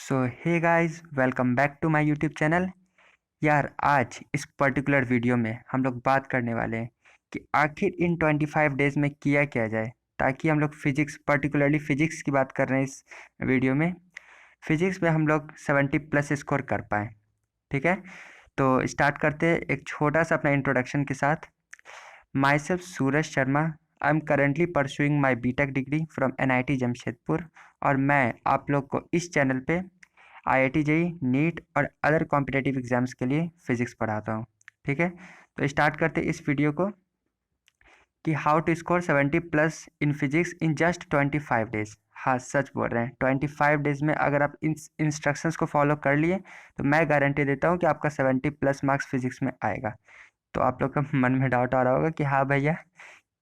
So hey guys, welcome back to my YouTube channel. यार, आज इस पर्टिकुलर वीडियो में हम लोग बात करने वाले हैं कि आखिर इन 25 डेज में किया क्या जाए, ताकि हम लोग फिजिक्स, पर्टिकुलरली फिजिक्स की बात कर रहे हैं इस वीडियो में। फिजिक्स में हम लोग 70 प्लस स्कोर कर पाएँ। ठीक है, तो स्टार्ट करते हैं एक छोटा सा अपना इंट्रोडक्शन के साथ। Myself Suraj Sharma. I am currently pursuing my BTech degree from NIT Jamshedpur. और मैं आप लोग को इस चैनल पे IIT JEE, नीट और अदर कॉम्पिटेटिव एग्जाम्स के लिए फिजिक्स पढ़ाता हूँ। ठीक है, तो स्टार्ट करते इस वीडियो को कि how to score 70 plus in physics in just 25 days. हाँ, सच बोल रहे हैं, 25 डेज में अगर आप इन इंस्ट्रक्शंस को फॉलो कर लिए तो मैं गारंटी देता हूँ कि आपका 70 प्लस मार्क्स फिजिक्स में आएगा। तो आप लोग का मन में डाउट आ रहा होगा कि हाँ भैया,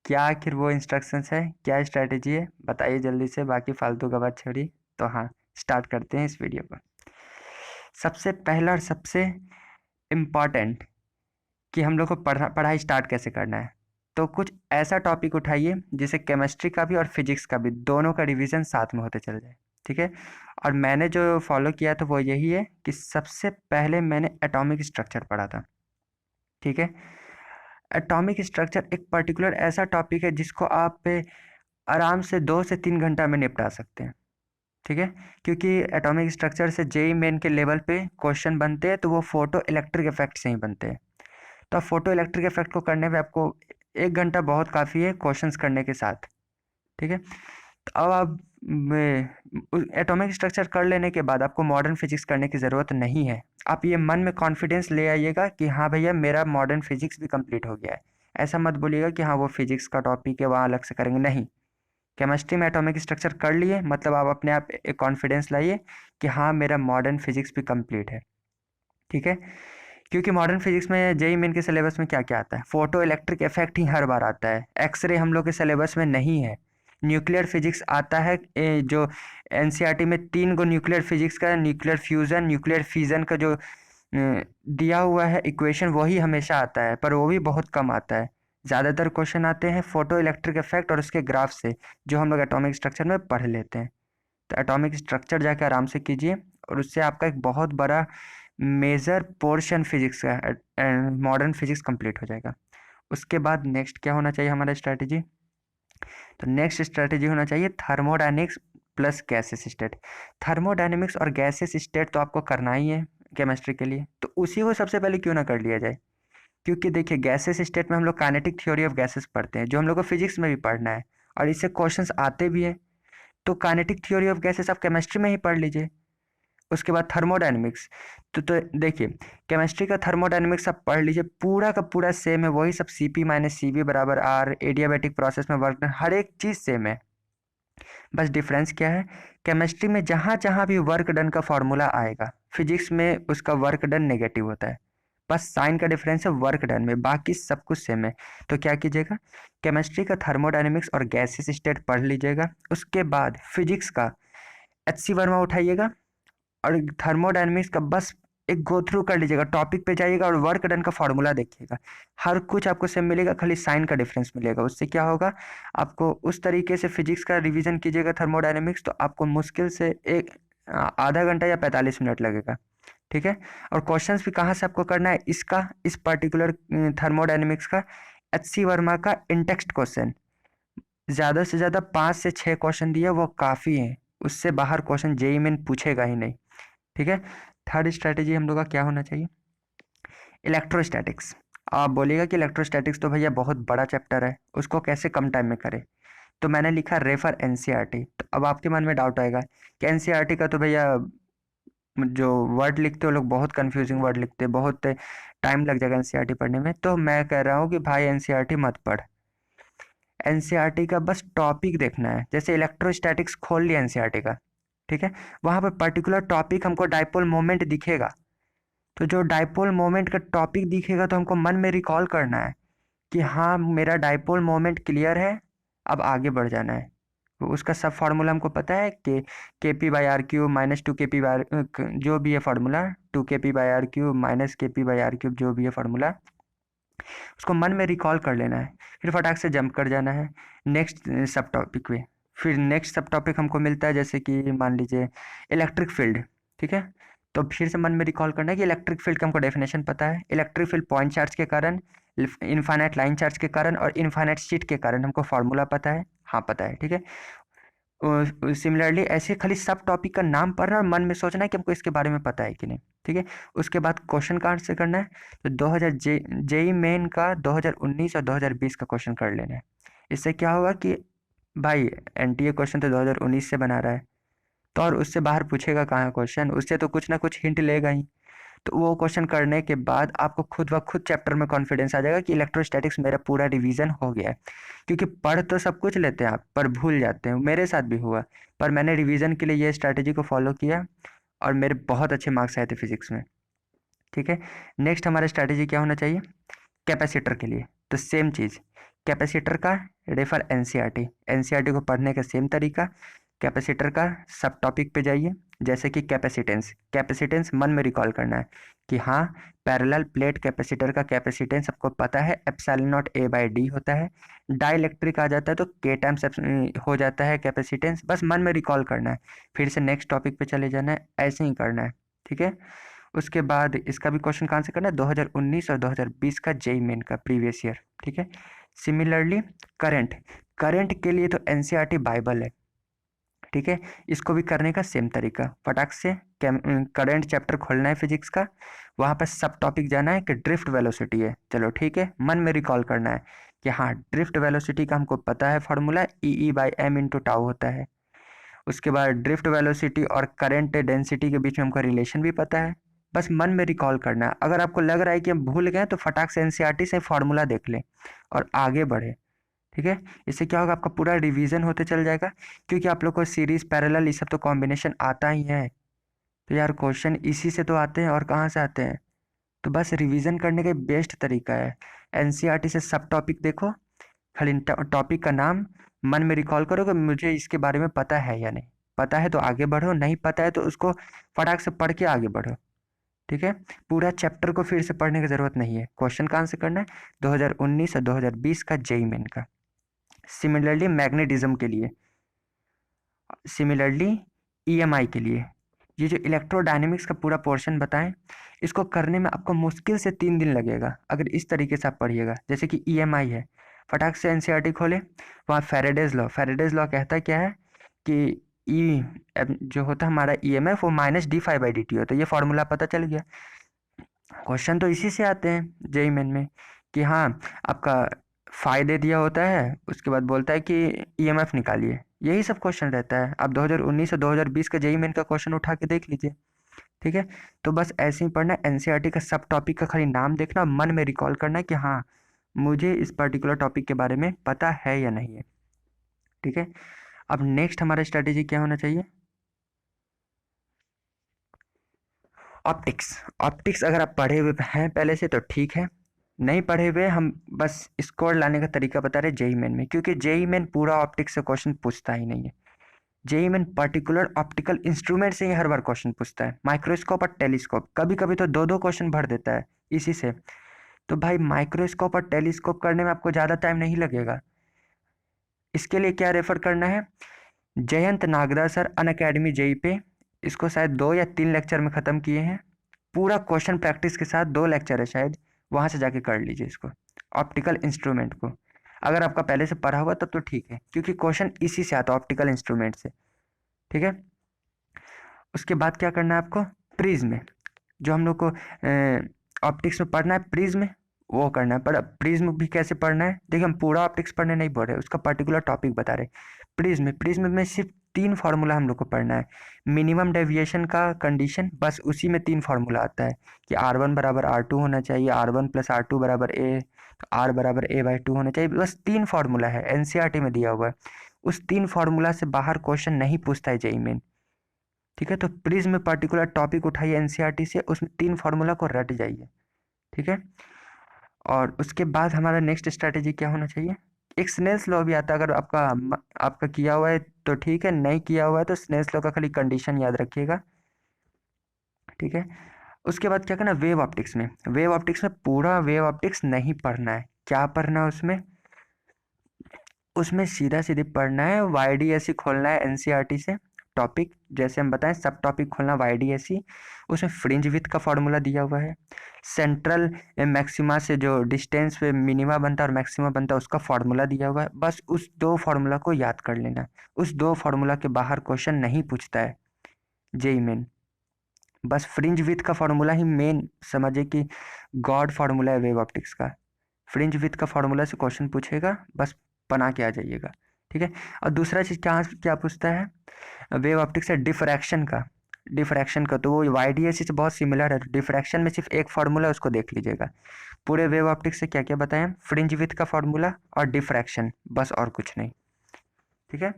क्या आखिर वो इंस्ट्रक्शंस है, क्या स्ट्रैटेजी है, बताइए जल्दी से, बाकी फालतू का बात छोड़िए। तो हाँ, स्टार्ट करते हैं इस वीडियो को। सबसे पहला और सबसे इम्पॉर्टेंट कि हम लोग को पढ़ाई स्टार्ट कैसे करना है, तो कुछ ऐसा टॉपिक उठाइए जिसे केमिस्ट्री का भी और फिजिक्स का भी दोनों का रिवीजन साथ में होते चल जाए। ठीक है, और मैंने जो फॉलो किया तो वो यही है कि सबसे पहले मैंने एटॉमिक स्ट्रक्चर पढ़ा था। ठीक है, एटॉमिक स्ट्रक्चर एक पर्टिकुलर ऐसा टॉपिक है जिसको आप आराम से 2 से 3 घंटा में निपटा सकते हैं। ठीक है, क्योंकि एटॉमिक स्ट्रक्चर से जेई मेन के लेवल पे क्वेश्चन बनते हैं तो वो फोटो इलेक्ट्रिक इफेक्ट से ही बनते हैं। तो फोटो इलेक्ट्रिक इफेक्ट को करने में आपको 1 घंटा बहुत काफ़ी है क्वेश्चंस करने के साथ। ठीक है, तो अब आप एटॉमिक स्ट्रक्चर कर लेने के बाद आपको मॉडर्न फिजिक्स करने की ज़रूरत नहीं है। आप ये मन में कॉन्फिडेंस ले आइएगा कि हाँ भैया, मेरा मॉडर्न फिजिक्स भी कंप्लीट हो गया है। ऐसा मत बोलिएगा कि हाँ वो फिजिक्स का टॉपिक है, वहाँ अलग से करेंगे। नहीं, केमिस्ट्री में एटॉमिक स्ट्रक्चर कर लिए मतलब आप अपने आप एक कॉन्फिडेंस लाइए कि हाँ मेरा मॉडर्न फिजिक्स भी कंप्लीट है। ठीक है, क्योंकि मॉडर्न फिजिक्स में जेई मेन के सिलेबस में क्या क्या आता है, फोटो इलेक्ट्रिक इफेक्ट ही हर बार आता है। एक्सरे हम लोग के सिलेबस में नहीं है। न्यूक्लियर फिजिक्स आता है, जो एनसीईआरटी में 3 गो न्यूक्लियर फिजिक्स का, न्यूक्लियर फ्यूजन, न्यूक्लियर फिजन का जो दिया हुआ है इक्वेशन, वही हमेशा आता है, पर वो भी बहुत कम आता है। ज़्यादातर क्वेश्चन आते हैं फोटो इलेक्ट्रिक इफेक्ट और उसके ग्राफ से, जो हम लोग एटॉमिक स्ट्रक्चर में पढ़ लेते हैं। तो एटॉमिक स्ट्रक्चर जाके आराम से कीजिए और उससे आपका एक बहुत बड़ा मेजर पोर्शन फिजिक्स का मॉडर्न फिजिक्स कंप्लीट हो जाएगा। उसके बाद नेक्स्ट क्या होना चाहिए हमारा स्ट्रैटेजी, तो नेक्स्ट स्ट्रैटेजी होना चाहिए thermodynamics plus gases state. Thermodynamics और गैसेस स्टेट तो आपको करना ही है केमिस्ट्री के लिए, तो उसी को सबसे पहले क्यों ना कर लिया जाए। क्योंकि देखिए, गैसेस स्टेट में हम लोग काइनेटिक थ्योरी ऑफ गैसेस पढ़ते हैं, जो हम लोग को फिजिक्स में भी पढ़ना है और इससे क्वेश्चंस आते भी हैं। तो काइनेटिक थ्योरी ऑफ गैसेस आप केमिस्ट्री में ही पढ़ लीजिए। उसके बाद थर्मोडायनेमिक्स, तो देखिए, केमिस्ट्री का थर्मोडायनेमिक्स आप पढ़ लीजिए, पूरा का पूरा सेम है, वही सब CP माइनस CV बराबर R, एडियाबैटिक प्रोसेस में वर्क डन, हर एक चीज़ सेम है। बस डिफरेंस क्या है, केमिस्ट्री में जहाँ जहाँ भी वर्क डन का फॉर्मूला आएगा, फिजिक्स में उसका वर्क डन नेगेटिव होता है। बस साइन का डिफरेंस है वर्क डन में, बाकी सब कुछ सेम है। तो क्या कीजिएगा, केमिस्ट्री का थर्मोडायनेमिक्स और गैसेस स्टेट पढ़ लीजिएगा। उसके बाद फिजिक्स का HC वर्मा उठाइएगा और थर्मोडायनेमिक्स का बस एक गो थ्रू कर लीजिएगा, टॉपिक पे जाइएगा और वर्क डन का फॉर्मूला देखिएगा। हर कुछ आपको सेम मिलेगा, खाली साइन का डिफरेंस मिलेगा। उससे क्या होगा, आपको उस तरीके से फिजिक्स का रिवीजन कीजिएगा थर्मोडायनेमिक्स, तो आपको मुश्किल से एक आधा घंटा या 45 मिनट लगेगा। ठीक है, और क्वेश्चंस भी कहाँ से आपको करना है, इसका, इस पर्टिकुलर थर्मोडायनेमिक्स का HC वर्मा का इंटेक्स्ट क्वेश्चन, ज़्यादा से ज़्यादा 5 से 6 क्वेश्चन दिए, वो काफ़ी है। उससे बाहर क्वेश्चन जेई मेन पूछेगा ही नहीं। ठीक है, थर्ड स्ट्रैटेजी हम लोग का क्या होना चाहिए, इलेक्ट्रोस्टैटिक्स। आप बोलिएगा कि इलेक्ट्रोस्टैटिक्स तो भैया बहुत बड़ा चैप्टर है, उसको कैसे कम टाइम में करें। तो मैंने लिखा रेफर NCERT। तो अब आपके मन में डाउट आएगा कि NCERT का तो भैया जो वर्ड लिखते हो लोग, बहुत कंफ्यूजिंग वर्ड लिखते हैं, बहुत टाइम लग जाएगा NCERT पढ़ने में। तो मैं कह रहा हूँ कि भाई NCERT मत पढ़। NCERT का बस टॉपिक देखना है, जैसे इलेक्ट्रोस्टैटिक्स खोल लिया NCERT का, ठीक है, वहाँ पर पर्टिकुलर टॉपिक हमको डाइपोल मोमेंट दिखेगा। तो जो डाइपोल मोमेंट का टॉपिक दिखेगा तो हमको मन में रिकॉल करना है कि हाँ मेरा डाइपोल मोमेंट क्लियर है, अब आगे बढ़ जाना है। तो उसका सब फार्मूला हमको पता है कि KP/R³ माइनस 2KP/R, जो भी है फार्मूला, 2KP/R³ माइनस KP/R³ जो भी है फार्मूला, उसको मन में रिकॉल कर लेना है, फिर फटाक से जंप कर जाना है नेक्स्ट सब टॉपिक पे। फिर नेक्स्ट सब टॉपिक हमको मिलता है, जैसे कि मान लीजिए इलेक्ट्रिक फील्ड। ठीक है। तो फिर से मन में रिकॉल करना है कि इलेक्ट्रिक फील्ड का हमको डेफिनेशन पता है। इलेक्ट्रिक फील्ड पॉइंट चार्ज के कारण, इनफाइनाइट लाइन चार्ज के कारण और इनफाइनाइट शीट के कारण हमको फार्मूला पता है। हाँ पता है, ठीक है। सिमिलरली ऐसे खाली सब टॉपिक का नाम पढ़ना और मन में सोचना है कि हमको इसके बारे में पता है कि नहीं, ठीक है। उसके बाद क्वेश्चन का आंसर करना है। तो 2000 जेई मेन का 2019 और 2020 का क्वेश्चन कर लेना है। इससे क्या होगा कि भाई एनटीए क्वेश्चन तो 2019 से बना रहा है, तो और उससे बाहर पूछेगा कहाँ क्वेश्चन, उससे तो कुछ ना कुछ हिंट लेगा ही। तो वो क्वेश्चन करने के बाद आपको खुद ब खुद चैप्टर में कॉन्फिडेंस आ जाएगा कि इलेक्ट्रोस्टैटिक्स मेरा पूरा रिवीजन हो गया है। क्योंकि पढ़ तो सब कुछ लेते हैं आप, पर भूल जाते हैं, मेरे साथ भी हुआ। पर मैंने रिवीजन के लिए ये स्ट्रैटेजी को फॉलो किया और मेरे बहुत अच्छे मार्क्स आए थे फिजिक्स में, ठीक है। नेक्स्ट हमारा स्ट्रैटेजी क्या होना चाहिए कैपेसिटर के लिए? तो सेम चीज़, कैपेसिटर का रेफर एनसीईआरटी, एनसीईआरटी को पढ़ने का सेम तरीका। कैपेसिटर का सब टॉपिक पे जाइए, जैसे कि कैपेसिटेंस, कैपेसिटेंस मन में रिकॉल करना है कि हाँ पैरेलल प्लेट कैपेसिटर का कैपेसिटेंस सबको पता है, epsilon not a by D होता है। डाइलेक्ट्रिक आ जाता है तो के टाइम्स हो जाता है कैपेसिटेंस, बस मन में रिकॉल करना है। फिर से नेक्स्ट टॉपिक पे चले जाना है, ऐसे ही करना है, ठीक है। उसके बाद इसका भी क्वेश्चन का आंसर करना है 2019 और 2020 का जेई मेन का प्रीवियस ईयर, ठीक है। सिमिलरली करंट, करंट के लिए तो एनसीईआरटी बाइबल है, ठीक है। इसको भी करने का सेम तरीका, फटाक से करंट चैप्टर खोलना है फिजिक्स का, वहाँ पर सब टॉपिक जाना है कि ड्रिफ्ट वेलोसिटी है, चलो ठीक है, मन में रिकॉल करना है कि हाँ ड्रिफ्ट वेलोसिटी का हमको पता है formula E by M into tau होता है। उसके बाद ड्रिफ्ट वेलोसिटी और करंट डेंसिटी के बीच में हमको रिलेशन भी पता है, बस मन में रिकॉल करना है। अगर आपको लग रहा है कि हम भूल गए तो फटाक से एनसीईआरटी से फार्मूला देख लें और आगे बढ़े, ठीक है। इससे क्या होगा आपका पूरा रिवीजन होते चल जाएगा, क्योंकि आप लोग को सीरीज पैरेलल ये सब तो कॉम्बिनेशन आता ही है। तो यार क्वेश्चन इसी से तो आते हैं और कहाँ से आते हैं। तो बस रिवीजन करने का बेस्ट तरीका है एनसीईआरटी से सब टॉपिक देखो, खाली टॉपिक का नाम मन में रिकॉल करो कि मुझे इसके बारे में पता है या नहीं। पता है तो आगे बढ़ो, नहीं पता है तो उसको फटाक से पढ़ के आगे बढ़ो, ठीक है। पूरा चैप्टर को फिर से पढ़ने की जरूरत नहीं है, क्वेश्चन का आंसर करना है 2019 और 2020 का जेई मेन का। सिमिलरली मैग्नेटिज्म के लिए, सिमिलरली ईएमआई के लिए, ये जो इलेक्ट्रोडायनेमिक्स का पूरा पोर्शन बताएं, इसको करने में आपको मुश्किल से 3 दिन लगेगा अगर इस तरीके से आप पढ़िएगा। जैसे कि ईएमआई है, फटाक से एनसीईआरटी खोले, वहाँ फेरेडेज लॉ, फेरेडेज लॉ कहता क्या है कि ई जो होता है हमारा ईएमएफ वो minus D phi by D T होता है, ये फॉर्मूला पता चल गया। क्वेश्चन तो इसी से आते हैं जेई मेन में कि हाँ आपका फायदे दिया होता है, उसके बाद बोलता है कि ईएमएफ निकालिए, यही सब क्वेश्चन रहता है। आप 2019 और 2020 का जेई मेन का क्वेश्चन उठा के देख लीजिए, ठीक है। तो बस ऐसे ही पढ़ना है, एनसीईआरटी का सब टॉपिक का खाली नाम देखना, मन में रिकॉल करना है कि हाँ मुझे इस पर्टिकुलर टॉपिक के बारे में पता है या नहीं है, ठीक है। अब नेक्स्ट हमारा स्ट्रैटेजी क्या होना चाहिए? ऑप्टिक्स, ऑप्टिक्स अगर आप पढ़े हुए हैं पहले से तो ठीक है, नहीं पढ़े हुए हम बस स्कोर लाने का तरीका बता रहे जेई मेन में, क्योंकि जेई मेन पूरा ऑप्टिक्स से क्वेश्चन पूछता ही नहीं है। JEE Main particular optical instrument से ही हर बार क्वेश्चन पूछता है, माइक्रोस्कोप और टेलीस्कोप, कभी कभी तो दो दो क्वेश्चन भर देता है इसी से। तो भाई माइक्रोस्कोप और टेलीस्कोप करने में आपको ज़्यादा टाइम नहीं लगेगा। इसके लिए क्या रेफर करना है, जयंत नागदा सर अन अकेडमी जेई पे, इसको शायद 2 या 3 लेक्चर में ख़त्म किए हैं, पूरा क्वेश्चन प्रैक्टिस के साथ 2 लेक्चर है शायद, वहाँ से जाके कर लीजिए इसको, ऑप्टिकल इंस्ट्रूमेंट को। अगर आपका पहले से पढ़ा हुआ तब तो ठीक है, क्योंकि क्वेश्चन इसी से आता है ऑप्टिकल इंस्ट्रूमेंट से, ठीक है। उसके बाद क्या करना है आपको, प्रिज्म, जो हम लोग को ऑप्टिक्स में पढ़ना है प्रिज्म, वो करना है। पर प्रिज्म भी कैसे पढ़ना है, देखिए हम पूरा ऑप्टिक्स पढ़ने नहीं बोल रहे, उसका पर्टिकुलर टॉपिक बता रहे। प्रिज्म, प्रिज्म में सिर्फ 3 फार्मूला हम लोग को पढ़ना है। मिनिमम डेविएशन का कंडीशन, बस उसी में 3 फार्मूला आता है कि R1 बराबर R2 होना चाहिए, R1 प्लस R2 बराबर A, R बराबर A बाई 2 होना चाहिए, बस 3 फार्मूला है, एनसीईआरटी में दिया हुआ है। उस 3 फार्मूला से बाहर क्वेश्चन नहीं पूछता है जेई मेन, ठीक है। तो प्रिज्म में पर्टिकुलर टॉपिक उठाइए एनसीईआरटी से, उसमें 3 फार्मूला को रट जाइए, ठीक है। और उसके बाद हमारा नेक्स्ट स्ट्रैटेजी क्या होना चाहिए, एक स्नेल्स लॉ भी आता है, अगर आपका किया हुआ है तो ठीक है, नहीं किया हुआ है तो स्नेल्स लॉ का खाली कंडीशन याद रखिएगा, ठीक है। उसके बाद क्या करना, वेव ऑप्टिक्स में, वेव ऑप्टिक्स में पूरा वेव ऑप्टिक्स नहीं पढ़ना है, क्या पढ़ना है उसमें, उसमें सीधा सीधे पढ़ना है, वाईडी ऐसी खोलना है एनसीईआरटी से, टॉपिक, जैसे हम बताएं सब टॉपिक खोलना YDSE, उसमें फ्रिंज विथ का फॉर्मूला दिया हुआ है। सेंट्रल मैक्सिमा से जो डिस्टेंस पे मिनिमा बनता है और मैक्सिमा बनता है उसका फॉर्मूला दिया हुआ है। बस उस 2 फॉर्मूला को याद कर लेना है। उस 2 फॉर्मूला के बाहर क्वेश्चन नहीं पूछता है जेई मेन। बस फ्रिंज विथ का फॉर्मूला ही मेन समझे कि गॉड फॉर्मूला है वेव ऑप्टिक्स का। फ्रिंज विथ का फॉर्मूला से क्वेश्चन पूछेगा, बस बना के आ जाइएगा, ठीक है। और दूसरा चीज़ क्या क्या पूछता है वेव ऑप्टिक्स से, डिफ्रैक्शन का तो वो YDSE से बहुत सिमिलर है। डिफ्रैक्शन में सिर्फ एक फार्मूला, उसको देख लीजिएगा। पूरे वेव ऑप्टिक्स से क्या क्या बताएं, फ्रिंज विथ का फार्मूला और डिफ्रैक्शन, बस और कुछ नहीं, ठीक है।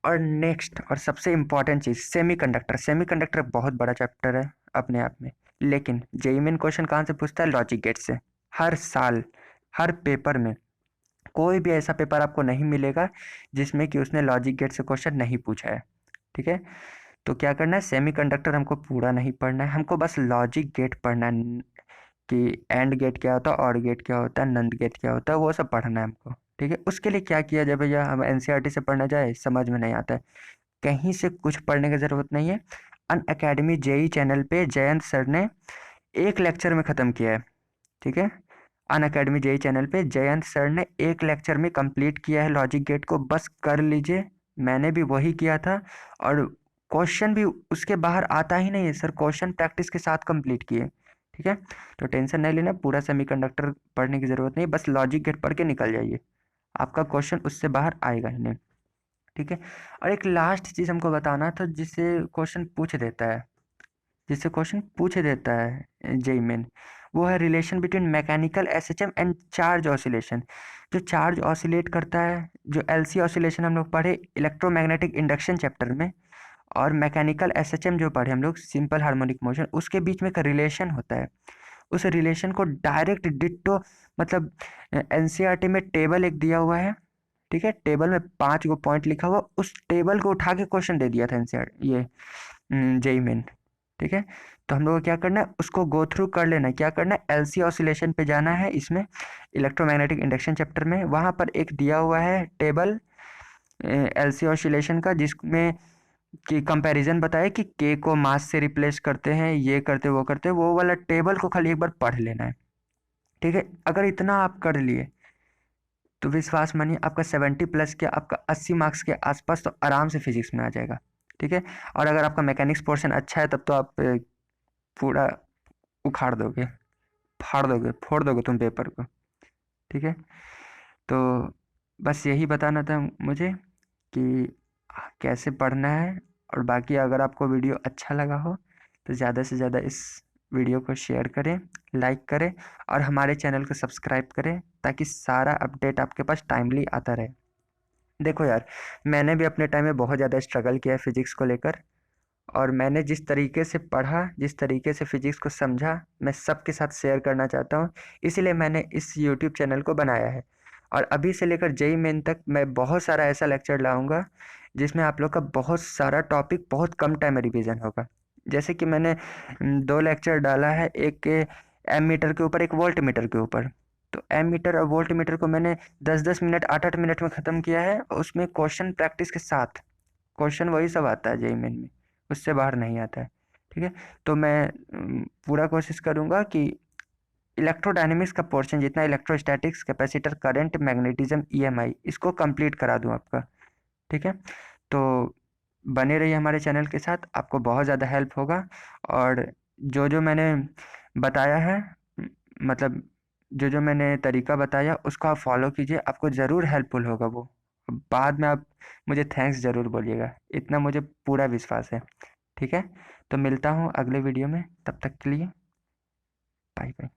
और नेक्स्ट और सबसे इम्पॉर्टेंट चीज़ सेमीकंडक्टर बहुत बड़ा चैप्टर है अपने आप में, लेकिन जेईई मेन क्वेश्चन कहाँ से पूछता है, लॉजिक गेट से। हर साल हर पेपर में कोई भी ऐसा पेपर आपको नहीं मिलेगा जिसमें कि उसने लॉजिक गेट से क्वेश्चन नहीं पूछा है, ठीक है। तो क्या करना है, सेमीकंडक्टर हमको पूरा नहीं पढ़ना है, हमको बस लॉजिक गेट पढ़ना है कि एंड गेट क्या होता है, और गेट क्या होता है, नंद गेट क्या होता है, वो सब पढ़ना है हमको, ठीक है। उसके लिए क्या किया जाए भैया, हम NCERT से पढ़ना जाए, समझ में नहीं आता है, कहीं से कुछ पढ़ने की ज़रूरत नहीं है। अन अकेडमी जेई चैनल पे जयंत सर ने एक लेक्चर में ख़त्म किया है, ठीक है। अन अकेडमी जेई चैनल पे जयंत सर ने एक लेक्चर में कंप्लीट किया है लॉजिक गेट को, बस कर लीजिए। मैंने भी वही किया था, और क्वेश्चन भी उसके बाहर आता ही नहीं है सर, क्वेश्चन प्रैक्टिस के साथ कंप्लीट किए, ठीक है। तो टेंशन नहीं लेना, पूरा सेमीकंडक्टर पढ़ने की ज़रूरत नहीं, बस लॉजिक गेट पढ़ के निकल जाइए, आपका क्वेश्चन उससे बाहर आएगा ही नहीं, ठीक है। और एक लास्ट चीज़ हमको बताना था, जिससे क्वेश्चन पूछ देता है जेई मेन, वो है relation between mechanical SHM and charge oscillation. जो चार्ज ऑसिलेट करता है, जो LC ऑसिलेशन हम लोग पढ़े इलेक्ट्रोमैग्नेटिक इंडक्शन चैप्टर में, और मैकेनिकल SHM जो पढ़े हम लोग सिंपल हार्मोनिक मोशन, उसके बीच में एक रिलेशन होता है। उस रिलेशन को डायरेक्ट डिट्टो, मतलब NCERT में टेबल एक दिया हुआ है, ठीक है, टेबल में 5 गो पॉइंट लिखा हुआ, उस टेबल को उठा के क्वेश्चन दे दिया था NCERT ये जेई मेन, ठीक है। तो हम लोग को क्या करना है, उसको गो थ्रू कर लेना है। क्या करना है, LC ऑसिलेशन पे जाना है, इसमें इलेक्ट्रोमैग्नेटिक इंडक्शन चैप्टर में, वहाँ पर एक दिया हुआ है टेबल LC ऑसिलेशन का, जिसमें कि कंपैरिजन बताए कि के को मास से रिप्लेस करते हैं, ये करते वो करते, वो वाला टेबल को खाली एक बार पढ़ लेना है, ठीक है। अगर इतना आप कर लिए तो विश्वास मानिए आपका 70+ के, आपका 80 मार्क्स के आसपास तो आराम से फिजिक्स में आ जाएगा, ठीक है। और अगर आपका मैकेनिक्स पोर्शन अच्छा है तब तो आप पूरा उखाड़ दोगे, फाड़ दोगे, फोड़ दोगे तुम पेपर को, ठीक है। तो बस यही बताना था मुझे कि कैसे पढ़ना है। और बाकी अगर आपको वीडियो अच्छा लगा हो तो ज़्यादा से ज़्यादा इस वीडियो को शेयर करें, लाइक करें, और हमारे चैनल को सब्सक्राइब करें, ताकि सारा अपडेट आपके पास टाइमली आता रहे। देखो यार, मैंने भी अपने टाइम में बहुत ज़्यादा स्ट्रगल किया है फिज़िक्स को लेकर, और मैंने जिस तरीके से पढ़ा, जिस तरीके से फिजिक्स को समझा, मैं सबके साथ शेयर करना चाहता हूँ। इसीलिए मैंने इस यूट्यूब चैनल को बनाया है। और अभी से लेकर जेई मेन तक मैं बहुत सारा ऐसा लेक्चर लाऊंगा जिसमें आप लोग का बहुत सारा टॉपिक बहुत कम टाइम में रिवीजन होगा। जैसे कि मैंने 2 लेक्चर डाला है, एक एम मीटर के ऊपर, एक वोल्ट मीटर के ऊपर। तो एम मीटर और वोल्ट मीटर को मैंने 10-10 मिनट, 8-8 मिनट में ख़त्म किया है, और उसमें क्वेश्चन प्रैक्टिस के साथ, क्वेश्चन वही सब आता है जेई मेन में, उससे बाहर नहीं आता है, ठीक है। तो मैं पूरा कोशिश करूँगा कि इलेक्ट्रोडायनेमिक्स का पोर्शन जितना, electrostatics, capacitor, current, magnetism, EMI, इसको कंप्लीट करा दूँ आपका, ठीक है। तो बने रहिए हमारे चैनल के साथ, आपको बहुत ज़्यादा हेल्प होगा। और जो जो मैंने बताया है, मतलब जो जो मैंने तरीका बताया उसको आप फॉलो कीजिए, आपको ज़रूर हेल्पफुल होगा वो। बाद में आप मुझे थैंक्स ज़रूर बोलिएगा, इतना मुझे पूरा विश्वास है, ठीक है। तो मिलता हूँ अगले वीडियो में, तब तक के लिए बाय बाय।